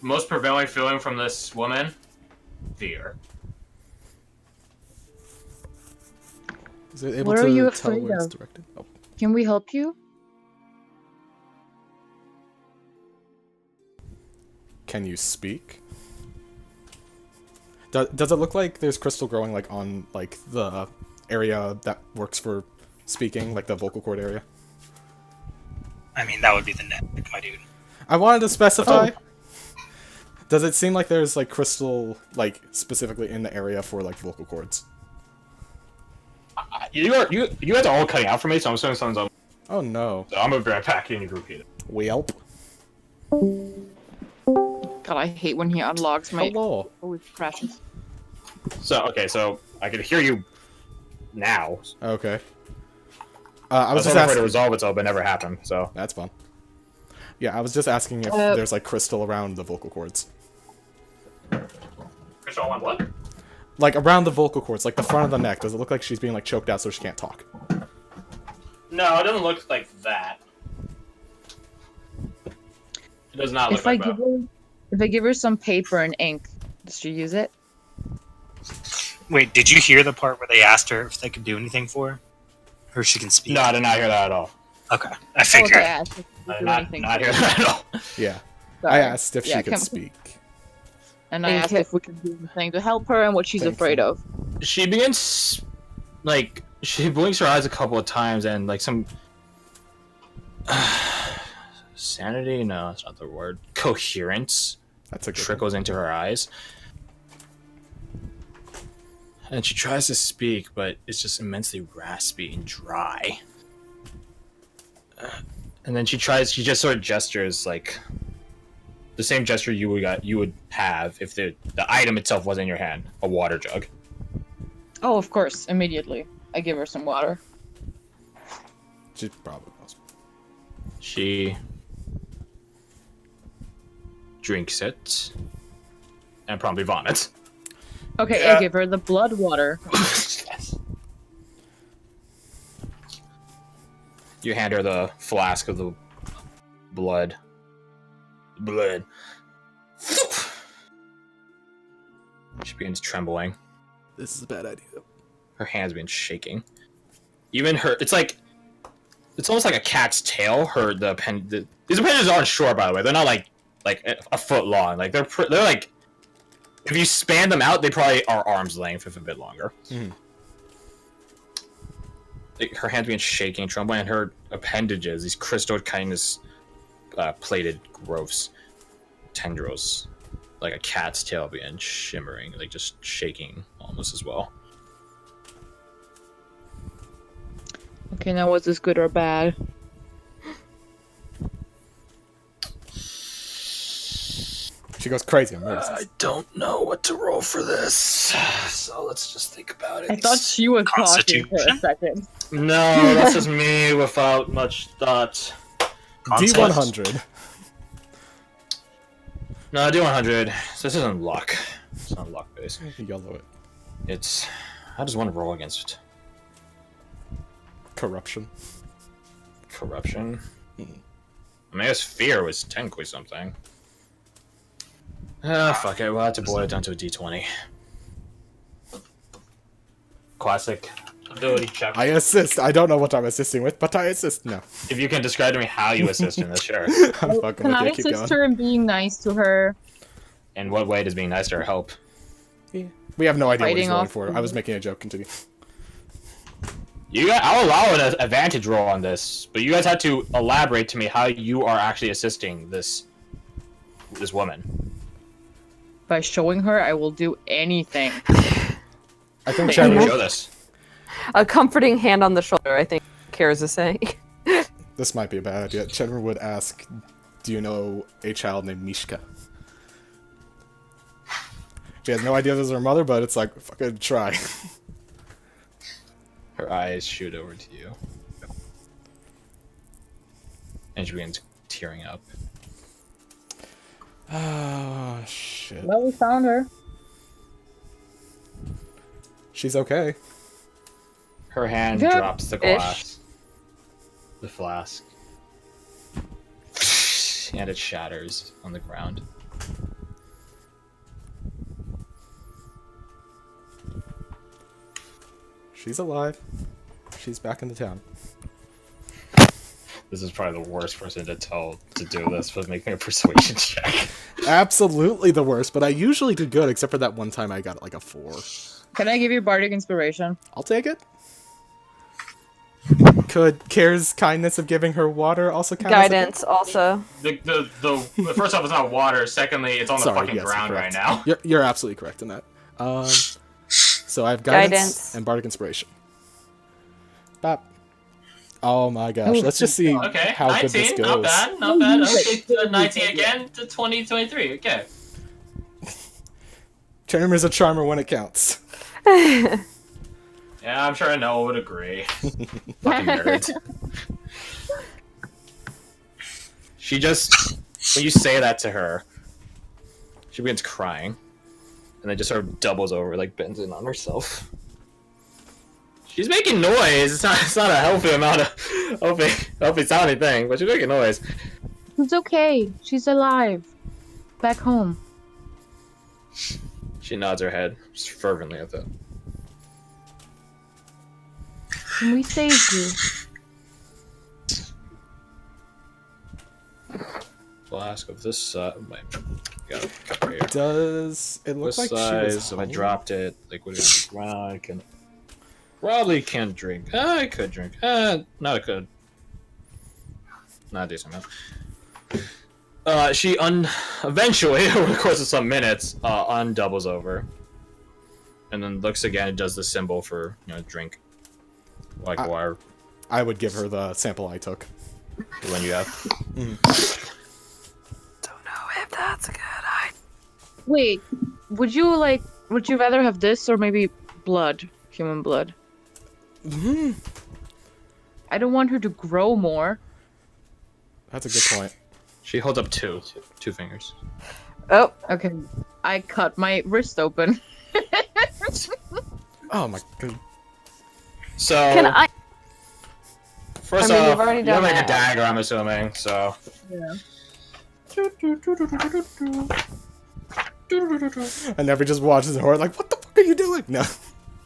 most prevailing feeling from this woman? Fear. Is it able What to are you tell afraid where it's of? directed? Oh. Can we help you? Can you speak? Does it look like there's crystal growing like on like the area that works for speaking, like the vocal cord area? I mean, that would be the neck, my dude. I wanted to specify. Oh. Does it seem like there's like crystal like specifically in the area for like vocal cords? You guys are all cutting out for me, so I'm assuming someone's on. Oh no. So I'm gonna be right back in your repeat it. Welp. God, I hate when he unlocks my. Hello. Always crashes. So okay, so I can hear you now. Okay. I was just hoping for it asking to resolve itself, but it never happened. So that's fun. Yeah, I was just asking if there's like crystal around the vocal cords. Crystal on what? Like around the vocal cords, like the front of the neck. Does it look like she's being like choked out so she can't talk? No, it doesn't look like that. It does not look If like I that. if I give her some paper and ink, does she use it? Wait, did you hear the part where they asked her if they could do anything for her? Or she can speak? No, I did not hear that at all. Okay, I figured. Oh, okay, I asked if she I could did do not anything hear for her. that at all. Yeah. Sorry. I asked if she could Kim- speak. And I asked if we could do anything to help her and what she's Thank afraid you. of. She begins, like, she blinks her eyes a couple of times and, like, some... sanity? No, that's not the word. Coherence That's a good trickles into her eyes. And she tries to speak, but it's just immensely raspy and dry. And then she just sort of gestures, like, the same gesture you would have if the item itself was in your hand, a water jug. Oh, of course, immediately. I give her some water. She probably knows. She drinks it and promptly vomits. Okay, Yeah. I give her the blood water. Yes. You hand her the flask of the blood. She begins trembling. This is a bad idea. Her hands begin shaking. Even her, it's almost like a cat's tail. These appendages aren't short, by the way. They're not like a foot long. Like they're like, if you span them out, they probably are arm's length, if a bit longer. Mm. Her hands begin shaking, trembling, and her appendages, these crystal kindness plated growths, tendrils, like a cat's tail, begin shimmering, like just shaking almost as well. Okay, now was this good or bad? She goes crazy on I medicine. don't know what to roll for this, so let's just think about it. I thought she was talking for a Constitution? second. No, that's just me without much thought. D100. No, D100. So this isn't luck. It's not luck based. Yellow it. It's how does one roll against Corruption. corruption? I mean, I guess fear was technically something. Fuck it. We'll have to boil it down to a D20. Classic ability check. I assist. I don't know what I'm assisting with, but I assist. No. If you can describe to me how you assist in this, sure. I'm fucking Can with I you. Keep assist going. her in being nice to her? In what way does being nice to her help? Yeah. We have no idea what he's Fighting rolling off for. I was making a joke. Continue. I'll allow an advantage roll on this, but you guys had to elaborate to me how you are actually assisting this woman. By showing her, I will do anything. I think How do you Chen show this? A comforting hand on the shoulder, I think Kara's is saying. This might be a bad idea. Chenra would ask, do you know a child named Mishka? She has no idea this is her mother, but it's like, fucking try. Her eyes shoot over to you. And she begins tearing up. Oh, shit. Well, we found her. She's okay. Her hand Good. drops the glass. The flask. And it shatters on the ground. She's alive. She's back in the town. This is probably the worst person to tell to do this, but make me a persuasion check. Absolutely the worst, but I usually do good, except for that one time I got like a 4. Can I give you bardic inspiration? I'll take it. Could Care's kindness of giving her water also count? Guidance also. The first off, it's not water. Secondly, it's on the fucking ground right now. You're absolutely correct in that. So I have guidance and bardic inspiration. Bop. Oh my gosh, let's just see Okay, how 19, good this goes. not bad, not bad. Okay, 19 again to 20, 23. Okay. Charmer's a charmer when it counts. Yeah, I'm sure Noah would agree. Fucking nerd. She just, when you say that to her, she begins crying, and then just sort of doubles over, like bends in on herself. She's making noise. It's not a healthy amount of healthy sounding thing, but she's making noise. It's okay. She's alive. Back home. She nods her head just fervently at that. And we saved you. Flask of this size. Got a cup right here. Does it look This like size. she was If I home? dropped it, liquid on the ground, I can probably can't drink. I could drink. Not a good. Not a decent amount. She eventually, over the course of some minutes, undoubles over, and then looks again and does the symbol for drink, like water. I would give her the sample I took. The one you have. Don't know if that's a good idea. Wait, would you rather have this or maybe blood? Human blood? I don't want her to grow more. That's a good point. She holds up two fingers. Oh, Okay, I cut my wrist open. Oh my god. So can I? first I mean, off, you've already you have done like a that. dagger, I'm assuming. So. Yeah. And Never just watches horror like, what the fuck are you doing? No.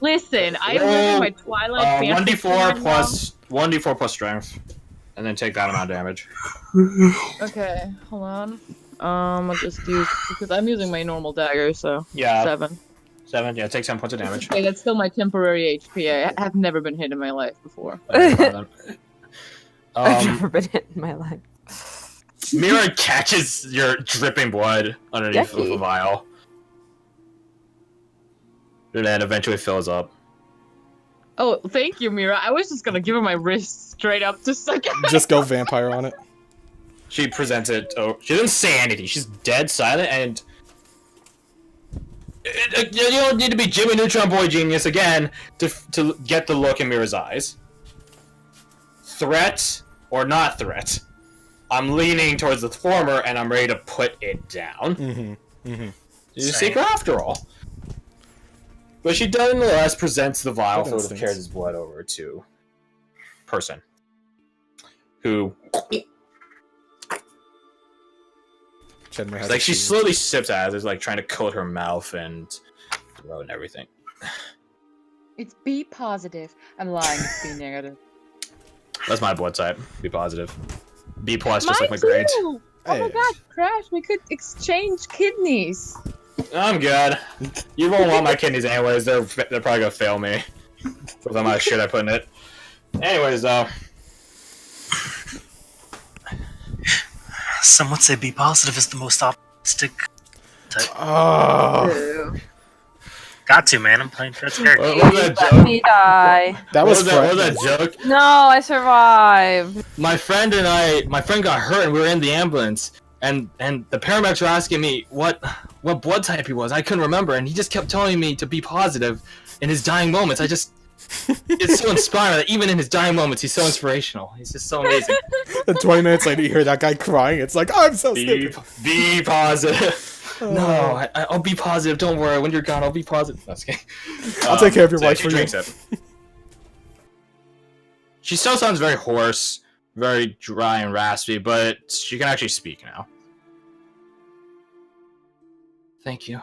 Listen, I'm living my Twilight fantasy 1d4 right plus 1d4 plus strength, and then take that amount of damage. now. Okay, hold on. I'll just use because I'm using my normal dagger, so Yeah, 7. 7. Yeah, take 7 points of damage. Okay, that's still my temporary HP. I have never been hit in my life before. I've um, never been hit in my life. Mira catches your dripping blood underneath Yucky. the vial, and then eventually fills up. Oh, thank you, Mira. I was just gonna give her my wrist straight up to suck it. Just go vampire on it. She presents it. Oh, she doesn't say anything. She's dead silent, and you don't need to be Jimmy Neutron Boy genius again to get the look in Mira's eyes. Threat or not threat? I'm leaning towards the former, and I'm ready to put it down. She's a seeker after all. But she nonetheless presents the vial Good filled with instincts. Karaz's blood over to person who, Chenmere has like, a she shield. slowly sips at it, is like trying to coat her mouth and throat and everything. It's B positive. I'm lying. It's B negative. That's my blood type. Be positive. B plus, just like my Mine grade. too! Oh my Hey. god, Crash, we could exchange kidneys. I'm good. You won't want my kidneys anyways. They're probably gonna fail me with the amount of shit I put in it. Anyways, though. Some would say B positive is the most optimistic type. Oh, Got to, man. I'm playing Fred's character. What was that Let joke? me die. that What was was that Fred. joke? No, I survived. My friend got hurt and we were in the ambulance, and the paramedics were asking me what blood type he was. I couldn't remember, and he just kept telling me to be positive in his dying moments. It's so inspiring that even in his dying moments, he's so inspirational. He's just so amazing. And 20 minutes later, you hear that guy crying. It's like, I'm so stupid. Be positive. No, I'll be positive. Don't worry. When you're gone, I'll be positive. No, just kidding. I'll take care of your So wife she for you. drinks it. She still sounds very hoarse, very dry and raspy, but she can actually speak now. Thank you.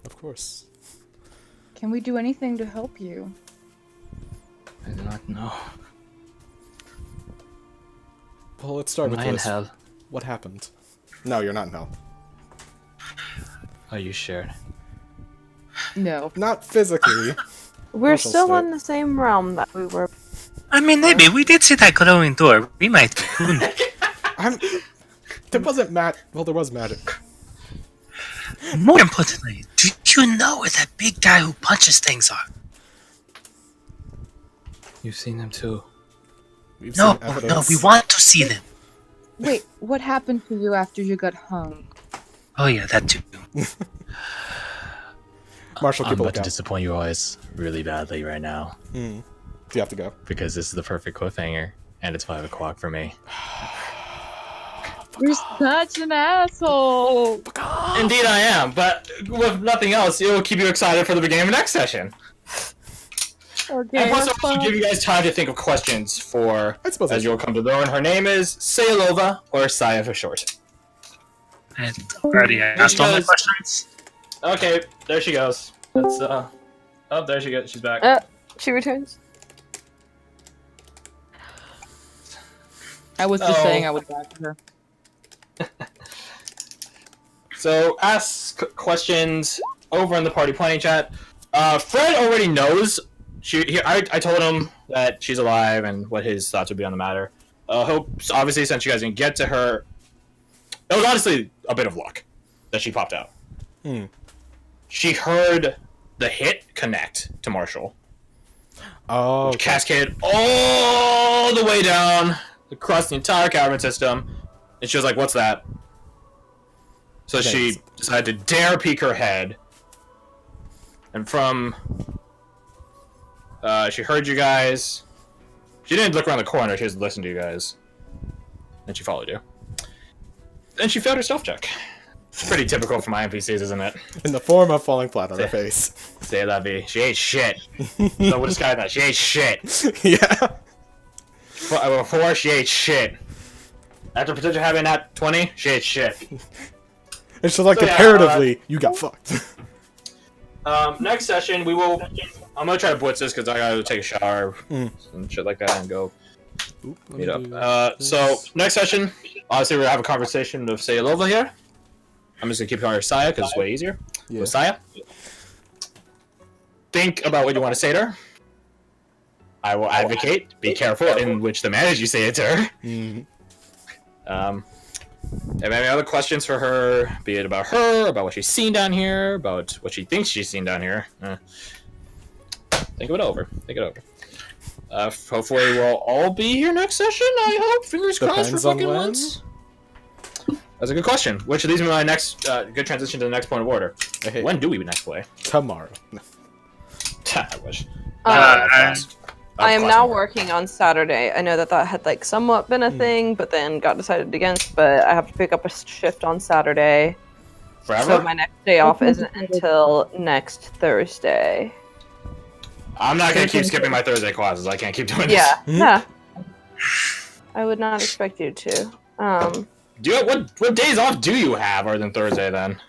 Of course. Can we do anything to help you? I do not know. Well, let's start with Am I in this. hell? What happened? No, you're not in hell. Are you sure? No. Not physically. We're Marshall still start. in the same realm that we were. I mean, maybe we did see that glowing door. We might. There wasn't well, there was magic. More importantly, do you know where that big guy who punches things are? You've seen them too. We've No, seen no, evidence. we want to see them. Wait, what happened to you after you got hung? Oh yeah, that too. Marshall, I'm keep a about to lookout. disappoint you guys really badly right now Do you have to go? because this is the perfect cliffhanger, and it's 5 o'clock for me. You're such an asshole! Indeed, I am. But with nothing else, it will keep you excited for the beginning of the next session. Okay, And plus, have I'll also fun. give you guys time to think of questions for I suppose as you'll come to learn. Her name is Sayalova, or Saya for short. I already asked all my Because- questions. Okay, there she goes. That's oh, there she goes. She's back. She returns. I was just Oh. saying I would back her. So ask questions over in the party planning chat. Fred already knows. I told him that she's alive and what his thoughts would be on the matter. Hope obviously since you guys didn't get to her, it was honestly a bit of luck that she popped out. She heard the hit connect to Marshall, Oh, which cascaded all the way down across the entire cavern system, and she was like, "What's that?" So she decided to dare peek her head, and from she heard you guys. She didn't look around the corner. She just listened to you guys, and she followed you. Then she failed her stealth check. It's pretty typical for my NPCs, isn't it? in the form of falling flat on her face. Say that, V. She ate shit. So we'll describe that. She ate shit. Yeah. Before, she ate shit. After potential having that 20, she ate shit. It's just like So, yeah, comparatively, you got fucked. Next session, we will. I'm gonna try to blitz this because I gotta take a shower and shit like that and go Oop, let meet me up. do So this. next session, obviously we're gonna have a conversation with Sayalova here. I'm just gonna keep calling her Saya because it's way easier. Yeah. With Saya, think about what you want to say to her. I will advocate. Be careful in which the manner you say it to her. If any other questions for her, be it about her, about what she's seen down here, about what she thinks she's seen down here, think it over. Think it over. Hopefully we'll all be here next session. I hope. Fingers crossed for Depends on fucking when. once. That's a good question. Which of these are my next good transition to the next point of order? Hey, When do we next play? tomorrow. No. I wish. I am now working on Saturday. I know that had like somewhat been a thing, but then got decided against. But I have to pick up a shift on Saturday, Forever? so my next day off isn't until next Thursday. I'm not gonna keep skipping my Thursday classes. I can't keep doing Yeah, Hmm? yeah. I would not expect you to. this. What days off do you have other than Thursday then?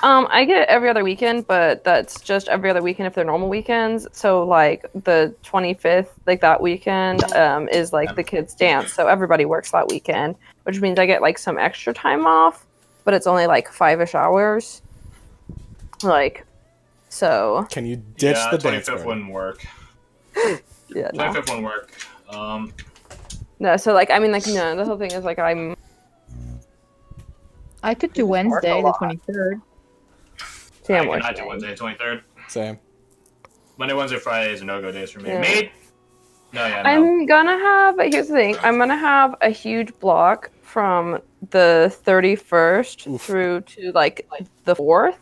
I get it every other weekend, but that's just every other weekend if they're normal weekends. So like the 25th, like that weekend, is like the kids' dance. So everybody works that weekend, which means I get like some extra time off, but it's only like 5-ish hours. Like, so Can you ditch the dance 25th party? wouldn't work. yeah, no. 25th wouldn't work. No, so like I mean like no, the whole thing is like I could do Wednesday, the 23rd. see, I'm I working. cannot do Wednesday, 23rd. Same. Monday, Wednesday, Fridays are no-go days for me. Yeah. Mate? No, yeah, no. I'm gonna have. Here's the thing. I'm gonna have a huge block from the 31st Oof. through to like the 4th,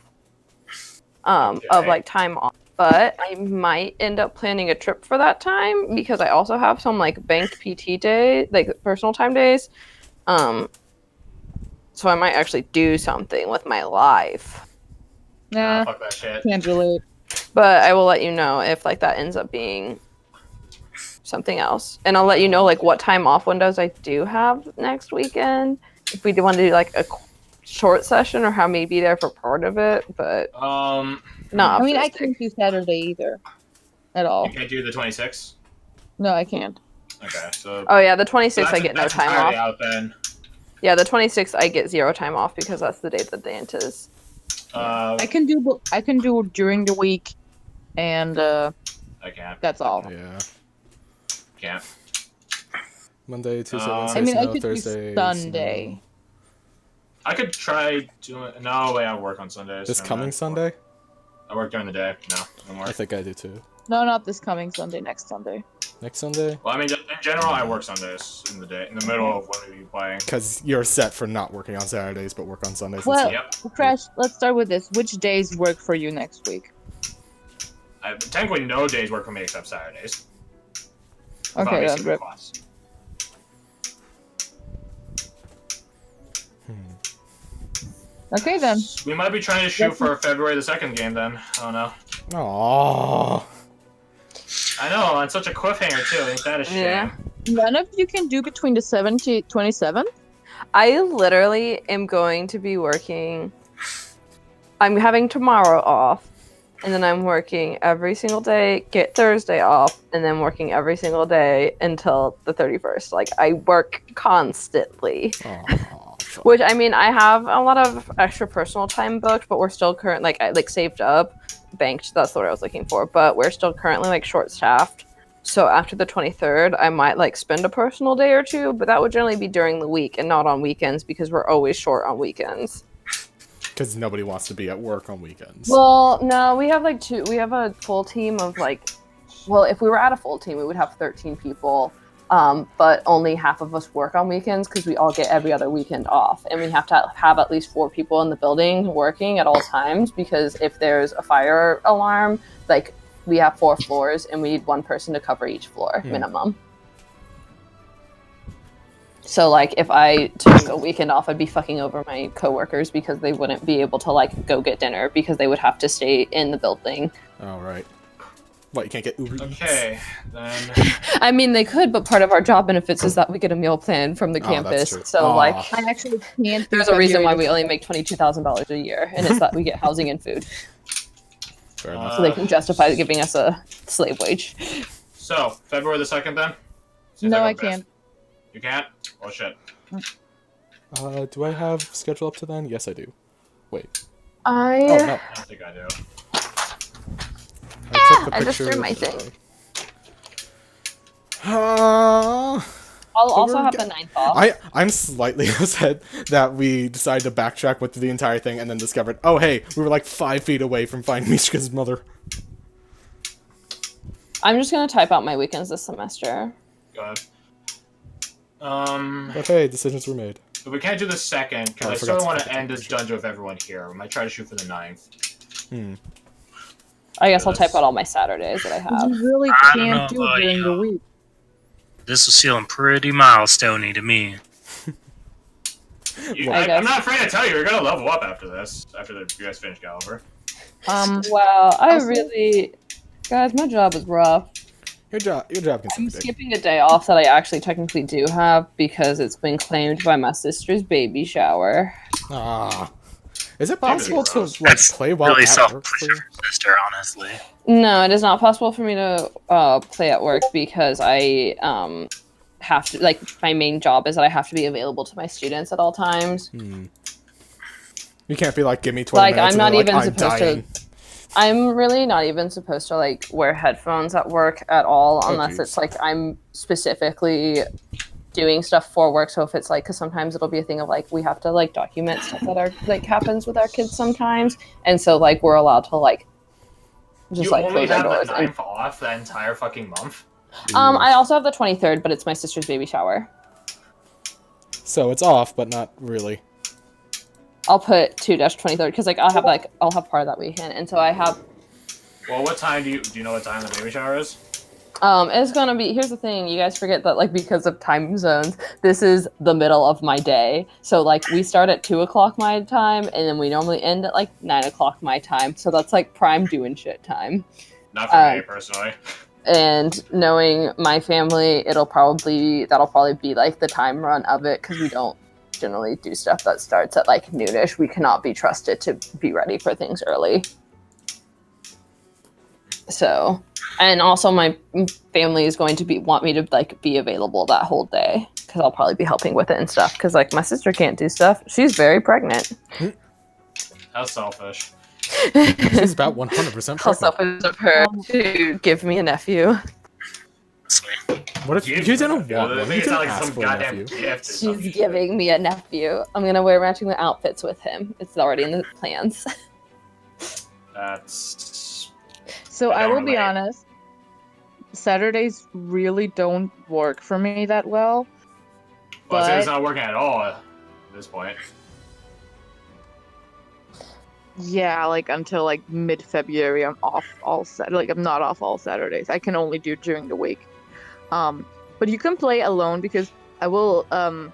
of Okay. like time off. But I might end up planning a trip for that time because I also have some like banked PT day, like personal time days. So I might actually do something with my life. Nah, Fuck that shit. can't relate. But I will let you know if like that ends up being something else, and I'll let you know like what time off windows I do have next weekend, if we do want to do like a short session or have me be there for part of it, but not. I mean, I can't do Saturday either, at all. You can't do the 26th? No, I can't. Okay, so. Oh yeah, the 26th I get no that's time entirely off. Out then. Yeah, the 26th I get 0 time off because that's the date that dance is. I can do during the week, and I can't. that's all. Yeah. Can't. Monday, Tuesday, I Wednesday, I mean, I no, could Thursday. do Sunday. I could try doing. No, wait, I work on Sundays. This Never coming mind. Sunday? I work during the day. No more. I think I do too. No, not this coming Sunday. Next Sunday. Next Sunday? Well, I mean, in general, I work Sundays in the day, in the middle of when we be playing. Because you're set for not working on Saturdays, but work on Sundays Well, instead. Yep. Crash. Let's start with this. Which days work for you next week? Technically, no days work for me except Saturdays. Okay, then. Rip. Class. Okay, then. We might be trying to shoot for February the 2nd game then. I don't know. Aww. I know, on such a cliffhanger too. Ain't that a shame? Yeah. None of you can do between the 7th to 27th? I literally am going to be working. I'm having tomorrow off, and then I'm working every single day, get Thursday off, and then working every single day until the 31st. Like, I work constantly. Which, I mean, I have a lot of extra personal time booked, but we're still I saved up, banked, that's the word I was looking for, but we're still currently, like, short-staffed. So after the 23rd, I might, like, spend a personal day or two, but that would generally be during the week and not on weekends because we're always short on weekends. Because nobody wants to be at work on weekends. Well, no, we have, we have a full team of, well, if we were at a full team, we would have 13 people. But only half of us work on weekends because we all get every other weekend off. And we have to have at least 4 people in the building working at all times because if there's a fire alarm, like, we have 4 floors and we need 1 person to cover each floor, minimum. So, like, if I took a weekend off, I'd be fucking over my coworkers because they wouldn't be able to, like, go get dinner because they would have to stay in the building. Oh, right. What, you can't get Uber Eats? Okay, then. I mean, they could, but part of our job benefits is that we get a meal plan from the campus. true. So, like, I actually can't. there's a reason why we only make $22,000 a year, and it's that we get housing and food. Fair enough. So they can justify giving us a slave wage. So, February the 2nd then? Seems No, like I I'm best. can't. You can't? Oh, shit. Do I have schedule up to then? Yes, I do. Wait. I Oh, no. I don't think I do. I took the I just picture threw my of the- thing. Ah. I'll also we're have go- the 9th off. I'm slightly upset that we decided to backtrack with the entire thing and then discovered, oh hey, we were like 5 feet away from finding Mishka's mother. I'm just gonna type out my weekends this semester. Go ahead. But hey, decisions were made. But we can't do the 2nd because Oh, I I forgot still to want put to the end this picture. dungeon with everyone here. We might try to shoot for the 9th. I guess I'll Yes. type out all my Saturdays that I have. You really I don't can't know do about it during you. the week. This was feeling pretty milestoney to me. You, I I'm guess. not afraid to tell you, you're gonna level up after this. After you guys finish Caliber. Wow, Also- guys, my job is rough. Your job can I'm suck a dick. skipping a day off that I actually technically do have because it's been claimed by my sister's baby shower. Ah. Is it possible to gross. like That's play while really at work? selfish of your sister, honestly. No, it is not possible for me to play at work because I have to, like, my main job is that I have to be available to my students at all times. You can't be like, give me 20 Like, minutes. I'm not and they're even like, supposed dying. to. I'm really not even supposed to, like, wear headphones at work at all unless geez. it's like I'm specifically doing stuff for work. So if it's like, because sometimes it'll be a thing of like we have to like document stuff that are like happens with our kids sometimes, and so like we're allowed to like just You like only close our have doors. the And, 9th off that entire fucking month? I also have the 23rd, but it's my sister's baby shower. So it's off, but not really. I'll put 2-23rd because like I'll have part of that weekend, and so I have. Well, what time do you know what time the baby shower is? It's gonna be. Here's the thing: you guys forget that, like, because of time zones, this is the middle of my day. So, like, we start at 2:00 my time, and then we normally end at like 9:00 my time. So that's like prime doing shit time. Not for me personally. And knowing my family, that'll probably be like the time run of it because we don't generally do stuff that starts at like noonish. We cannot be trusted to be ready for things early. So, and also my family is going to want me to like be available that whole day because I'll probably be helping with it and stuff. Because like my sister can't do stuff; she's very pregnant. How selfish. She's about 100% How pregnant. selfish of her to give me a nephew. What if you didn't want one? You didn't ask for a nephew. She's giving me a nephew. I'm gonna wear matching outfits with him. It's already in the plans. That's. So I will be relate. honest. Saturdays really don't work for me that well. Well, But it's not working at all at this point. yeah, like until like mid-February, I'm off I'm not off all Saturdays. I can only do during the week. But you can play alone because I will most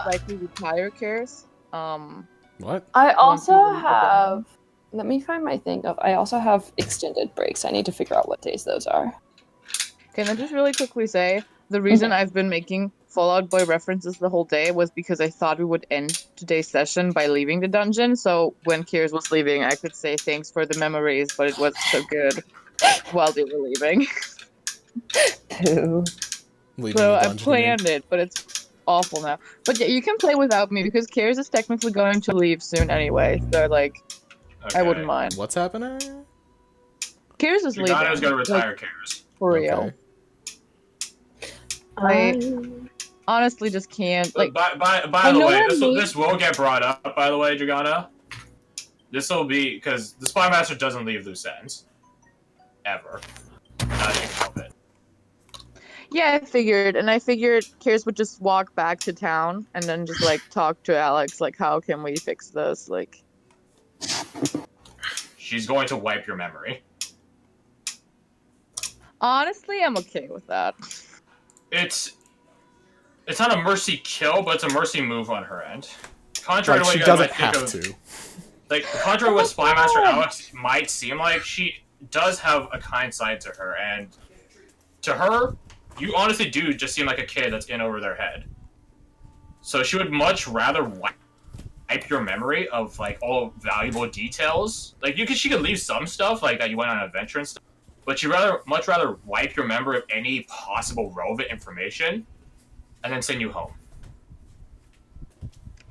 likely retire cares. What? I also people leave have. Let me find my thing of. I also have extended breaks. I need to figure out what days those are. Can I just really quickly say the reason I've been making Fallout Boy references the whole day was because I thought we would end today's session by leaving the dungeon. So when Kiers was leaving, I could say thanks for the memories, but it was so good while they were leaving. Ooh. Leaving So the I dungeon, planned it, but it's awful now. But yeah, you can play without me because Kiers is technically going to leave soon anyway. So like, Okay. I wouldn't mind. What's happening? Kiers is leaving. Dragano's gonna retire like, cares. for real. I honestly just can't. Like, By I the know way, what I mean. this will get brought up. By the way, Dragano, this will be because the Spy Master doesn't leave loose ends ever. Not think of it. yeah, I figured Kiers would just walk back to town and then just like talk to Alex, like, how can we fix this? Like, She's going to wipe your memory. honestly, I'm okay with that. It's not a mercy kill, but it's a mercy move on her end. Contrary Like, to what she you guys doesn't might think have of, to. like contrary to what Spy Master Alex might seem like, she does have a kind side to her, and to her, you honestly do just seem like a kid that's in over their head. So she would much rather wipe your memory of like all valuable details. Like she could leave some stuff like that you went on an adventure and stuff, but she'd much rather wipe your memory of any possible relevant information, and then send you home.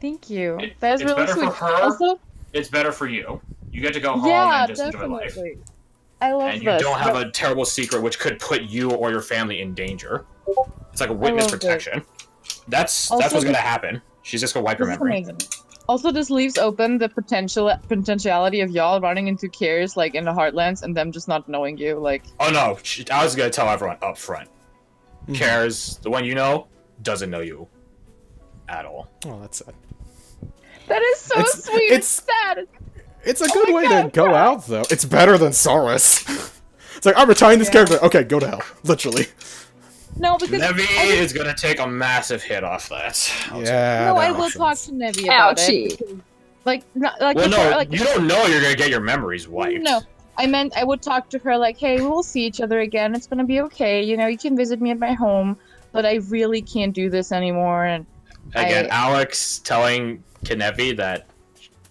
Thank you. It's That's really better sweet. for her. Also, It's better for you. You get to go home yeah, and just enjoy life. definitely. I love And you this. don't have but- a terrible secret which could put you or your family in danger. It's like a witness love it. protection. That's Also, what's gonna happen. She's just gonna wipe your This is memory. amazing. Also, this leaves open the potentiality of y'all running into Kiers like in the Heartlands and them just not knowing you. Like, Oh no, I was gonna tell everyone up front. Mhm. Cares, the one you know, doesn't know you at all. Oh, that's sad. that is so It's- sweet. it's- It's sad. It's a Oh good my way God, to go right. out, though. It's better than Saurus. It's like, I'm retiring this Yeah. character. Okay, go to hell. Literally. No, because Nevi I just- is gonna take a massive hit off that. Yeah. no, that I will makes talk sense. to Nevi about Ouchie. it. because, like, not, like, Well, before, no, like, you don't know you're gonna get your memories wiped. No, I meant I would talk to her like, hey, we'll see each other again. It's gonna be okay. You know, you can visit me at my home, but I really can't do this anymore. And Again, Alex telling Kinevi that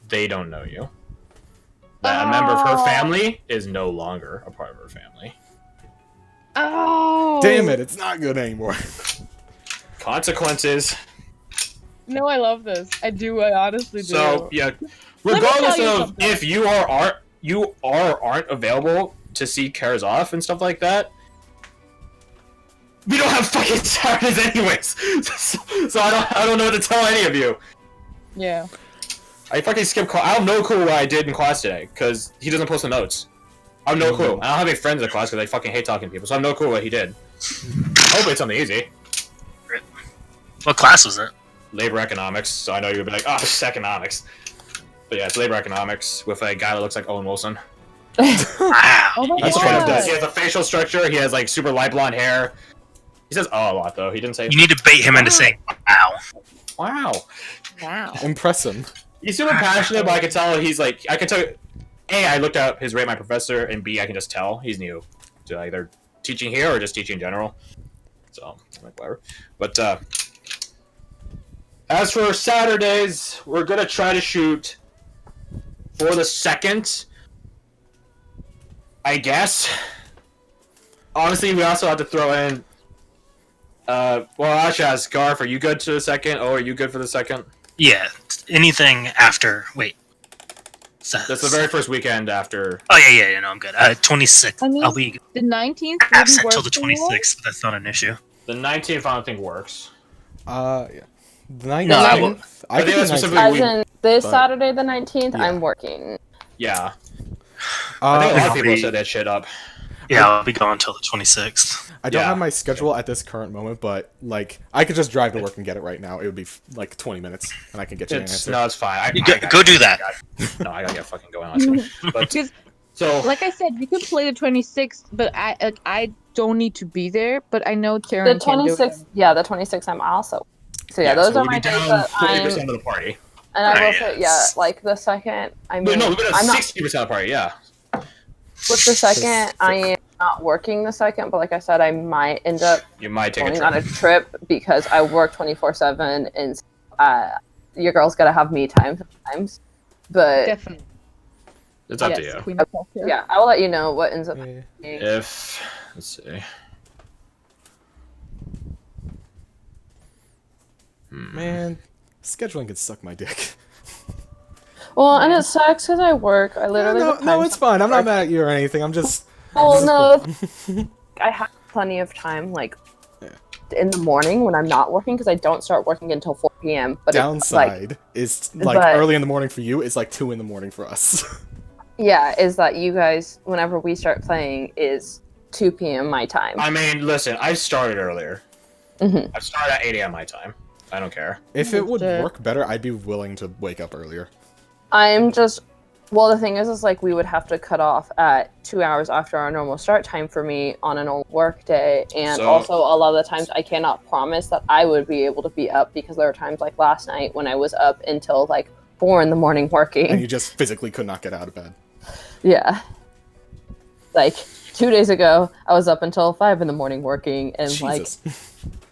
they don't know you. That a member of her Oh. family is no longer a part of her family. oh, Damn it, it's not good anymore. Consequences. No, I love this. I do. I honestly do. So yeah, me regardless tell you of something. if you aren't available to see cares off and stuff like that, we don't have fucking Saturdays anyways. So I don't know what to tell any of you. Yeah. I fucking skipped class. I have no clue what I did in class today because he doesn't post the notes. I have no clue. I don't have any friends in the class because I fucking hate talking to people, so I have no clue what he did. Hopefully it's something easy. What class was it? Labor economics, so I know you'd be like, oh, it's economics. But yeah, it's labor economics with a guy that looks like Owen Wilson. Wow. Oh my He That's straight up god. does. He has a facial structure. He has like super light blonde hair. He says "oh" a lot though. He didn't say You need to bait him into saying, wow. "wow." Wow. Impress him. He's super passionate, but I can tell he's like I can tell. A, I looked up his rate my professor, and B, I can just tell he's new to either teaching here or just teaching in general. So I'm like whatever. But As for Saturdays, we're gonna try to shoot for the 2nd, I guess. Obviously, we also have to throw in. Well, actually, ask Garth, are you good to the 2nd? Oh, are you good for the 2nd? Yeah, anything after. Wait. That's the very first weekend after. Oh, yeah, no, I'm good. 26th. I mean, I'll be the 19th absent wouldn't till work the for you? 26th, but that's not an issue. The 19th, I don't think works. Yeah. The No, I 19th. won't. I think could that's do 19th. specifically- As in this but- Saturday the 19th, Yeah. I'm working. Yeah. I think a lot of I'll people be- set that shit up. Yeah, I'll be gone till the 26th. I don't Yeah. have my schedule at this current moment, but like I could just drive to work and get it right now. It would be like 20 minutes, and I can get you an answer. No, it's fine. Go do that. No, I gotta get fucking going on. But Because, so like I said, we could play the 26th, but I don't need to be there. But I know The Taryn can do it. 26th, yeah, the 26th I'm also. So yeah, those so are we'd my be days down that 40% I'm. of the party. And I will Right, say, yeah, yes. like the second, I mean, But no, we've been I'm at not 60% of the party. Yeah. with the second. I am not working the second, but like I said, I might end up You might take a going trip. on a trip because I work 24/7, and your girl's gotta have me time sometimes. But Definitely. It's up to Yes, you. Queen of Culture. yeah, I will let you know what ends up Yeah. happening. If let's see. Man, scheduling can suck my dick. Well, and it sucks because I work. I literally No, have no, time it's fine. I'm not work. mad at you or anything. I'm just. Well, no, I have plenty of time, like Yeah. in the morning when I'm not working, because I don't start working until 4 p.m. But it's, like, Downside is like but- early in the morning for you. It's like 2 in the morning for us. yeah, is that you guys, whenever we start playing, is 2 p.m. my time. I mean, listen, I started earlier. Mhm. I started at 8 a.m. my time. I don't care. If it would Sure. work better, I'd be willing to wake up earlier. I'm just, well, the thing is like we would have to cut off at 2 hours after our normal start time for me on a normal work day, and So- also a lot of the times I cannot promise that I would be able to be up, because there were times like last night when I was up until like 4 in the morning working. And you just physically could not get out of bed. Yeah. Like 2 days ago, I was up until 5 in the morning working, and Jesus.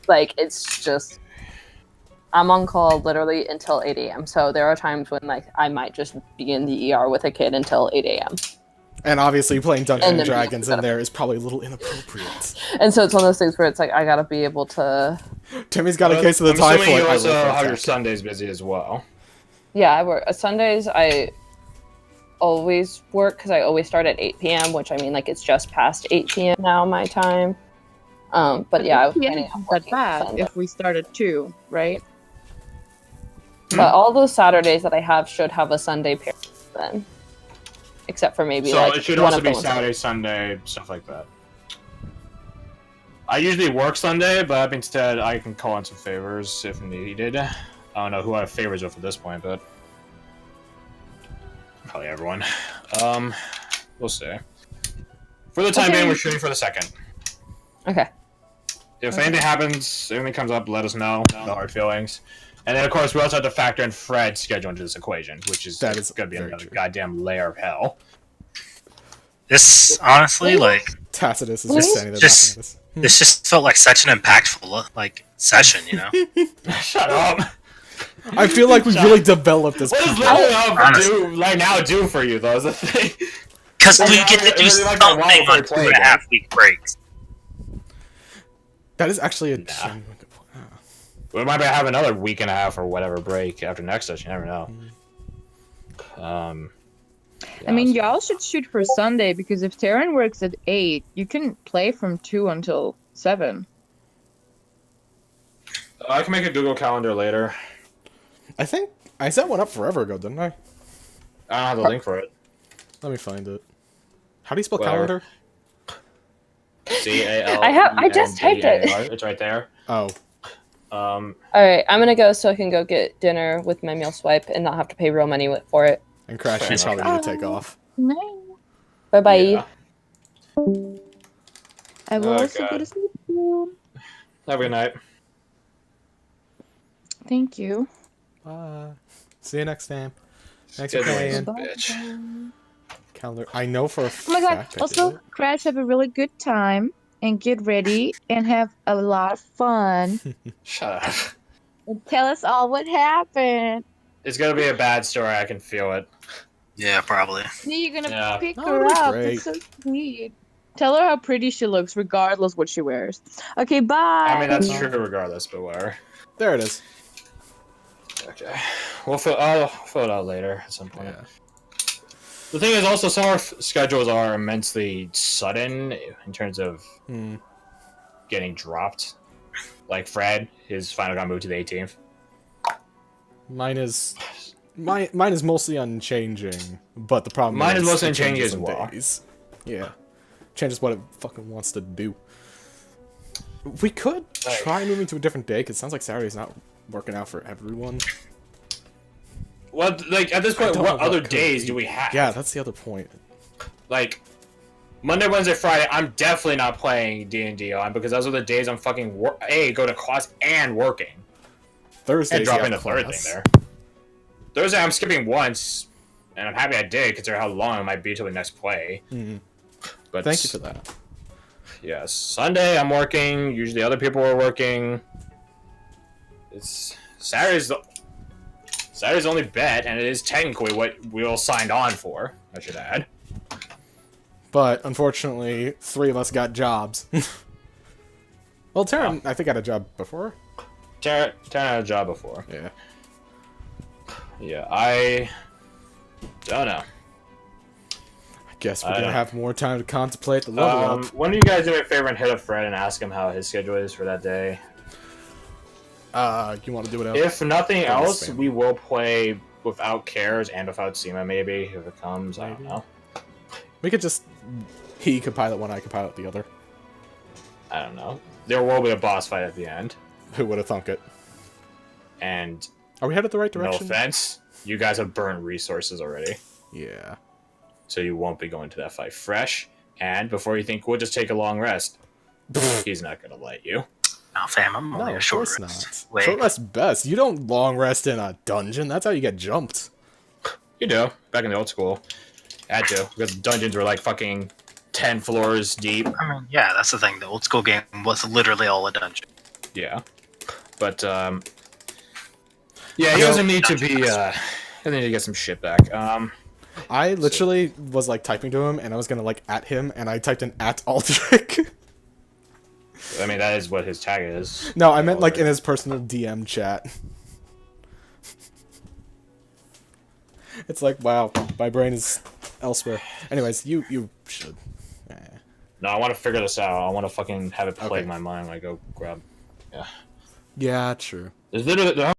like it's just, I'm on call literally until 8 a.m. So there are times when like I might just be in the ER with a kid until 8 a.m. And obviously playing Dungeons And and then- Dragons in there is probably a little inappropriate. And so it's one of those things where it's like I gotta be able to. Timmy's got a case of the I'm assuming typhoid. you I also will have your attack. Sundays busy as well. Yeah, I work Sundays. I always work because I always start at 8 p.m., which I mean like it's just past 8 p.m. now my time. But yeah, I was Yeah, planning it's on not working that bad Sunday. if we start at 2, right? But all those Saturdays that I have should have a Sunday period then, except for maybe So like it should one also of the be ones. Saturday, Sunday, stuff like that. I usually work Sunday, but that being said, I can call in some favors if needed. I don't know who I have favors with at this point, but probably everyone. We'll see. For the time Okay. being, we're shooting for the 2nd. Okay. If anything happens, anything comes up, let us know. No hard feelings. And then, of course, we also have to factor in Fred's schedule into this equation, which is That is going to be very another true. goddamn layer of hell. This honestly, like, Tacitus is What? just standing there Just- laughing at us. this just felt like such an impactful like session, you know. Shut up! I feel like we really developed this. What does people. leveling up Honestly. do right now do for you, though, is the thing? Because Well, we now get to it do really like a while something before on we play 2.5-week breaks. That is actually a Nah. genuine good point. Ah. We might have another week and a half or whatever break after next session. You never know. I mean, yeah, y'all should shoot for Sunday, because if Taryn works at 8, you can play from 2 until 7. I can make a Google Calendar later. I think I set one up forever ago, didn't I? I don't have the link for it. Let me find it. How do you spell Whatever. calendar? I just typed it. It's right there. Oh, Um, All right, I'm gonna go so I can go get dinner with my meal swipe and not have to pay real money for it. and Crash, you Fair probably need to take off. No. Bye bye. yeah. I will Oh, also go God. to sleep soon. Have a good night. Thank you. Bye. See you next time. Thanks Good for playing. night. Bitch. Calendar. I know for a Oh my god. fact I Also, did it. Crash, have a really good time and get ready and have a lot of fun. Shut up. Tell us all what happened. It's gonna be a bad story. I can feel it. Yeah, probably. You're gonna Yeah. pick No, her it'll be up. great. That's so sweet. Tell her how pretty she looks, regardless what she wears. Okay, bye. I mean, that's true regardless, but whatever. There it is. Okay. I'll fill it out later at some point. Yeah. The thing is, also, some of our schedules are immensely sudden in terms of getting dropped. Like Fred, his final got moved to the 18th. Mine is mostly unchanging, but the problem Mine is mostly it unchanging changes as in well. days. Yeah. Changes what it fucking wants to do. We could try moving to a different day, because it sounds like Saturday's not working out for everyone. Well, like, at this point, what other days do we have? Yeah, that's the other point. Like, Monday, Wednesday, Friday, I'm definitely not playing D&D on, because those are the days I'm fucking, go to class and working. Thursday And dropping the third thing there. Thursday, I'm skipping once, and I'm happy I did, considering how long it might be till the next play. But thank you for that. Yes, Sunday I'm working. Usually other people are working. It's Saturday's the only bet, and it is technically what we all signed on for. I should add. But unfortunately, 3 of us got jobs. Well, Tara, I think had a job before. Tara had a job before. Yeah. Yeah, I don't know. I guess we're gonna have more time to contemplate the level up. When do you guys do me a favor and hit up Fred and ask him how his schedule is for that day? You want to do it? If nothing else, we will play without Cares and without Seema, maybe, if it comes. I don't know. We could just... He could pilot one, I could pilot the other. I don't know. There will be a boss fight at the end. Who would have thunk it? And Are we headed the right direction? no offense, you guys have burnt resources already. Yeah. So you won't be going to that fight fresh. And before you think we'll just take a long rest, he's not going to let you. No, fam, I'm only No, a of short course rest. not. Wait. Short rest best. You don't long rest in a dungeon. That's how you get jumped. You do. Back in the old school. Had to. Because dungeons were like fucking 10 floors deep. I mean, yeah, that's the thing. The old school game was literally all a dungeon. Yeah. But, yeah, he doesn't need to be, he doesn't need to get some shit back. I literally was like typing to him, and I was gonna like at him, and I typed in at Aldrich. I mean, that is what his tag is. No, I meant like in his personal DM chat. It's like, wow, my brain is elsewhere. Anyways, you should. No, I want to figure this out. I want to fucking have it plague Okay. my mind when I go grab. Yeah. Yeah, true. There's literally...